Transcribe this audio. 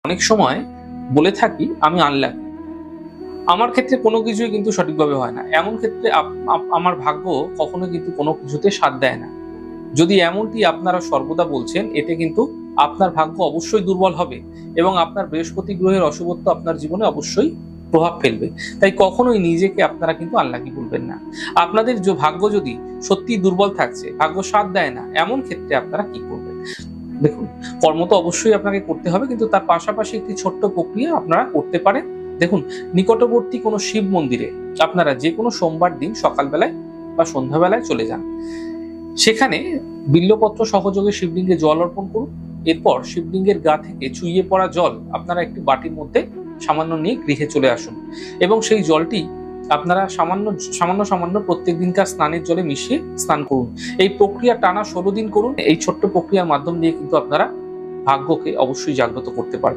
অনেক সময় বলে থাকি আমি আনলাকি। আমার ক্ষেত্রে কোনো কিছুই কিন্তু সঠিকভাবে হয় না। এমন ক্ষেত্রে আমার ভাগ্য কখনো কিন্তু কোনো কিছুতে সাথ দেয় না। যদি এমনটি আপনারা সর্বদা বলছেন, এতে কিন্তু আপনার ভাগ্য অবশ্যই দুর্বল হবে এবং আপনার বৃহস্পতি গ্রহের অশুভত্ব আপনার জীবনে অবশ্যই প্রভাব ফেলবে। তাই কখনোই নিজেকে আপনারা কিন্তু আনলাকি বলবেন না। আপনাদের যে ভাগ্য যদি সত্যিই দুর্বল থাকছে, ভাগ্য সাথ দেয় না, এমন ক্ষেত্রে আপনারা কি করবেন? দেখুন, কর্ম তো অবশ্যই আপনাকে করতে হবে, কিন্তু তার পাশাপাশি একটি ছোট্ট প্রক্রিয়া আপনারা করতে পারেন। দেখুন, নিকটবর্তী কোনো শিব মন্দিরে আপনারা যে কোনো সোমবার দিন সকালবেলায় বা সন্ধ্যাবেলায় চলে যান। সেখানে বিল্লপত্র সহযোগে শিবলিঙ্গে জল অর্পণ করুন। এরপর শিবলিঙ্গের গা থেকে চুইয়ে পড়া জল আপনারা একটি বাটির মধ্যে সামান্য নিয়ে গৃহে চলে আসুন এবং সেই জলটি আপনারা সামান্য সামান্য সামান্য প্রত্যেক দিনকার স্নানের জলে মিশিয়ে স্নান করুন। এই প্রক্রিয়া টানা 16 দিন করুন। এই ছোট্ট প্রক্রিয়ার মাধ্যম দিয়ে কিন্তু আপনারা ভাগ্যকে অবশ্যই জাগ্রত করতে পারবেন।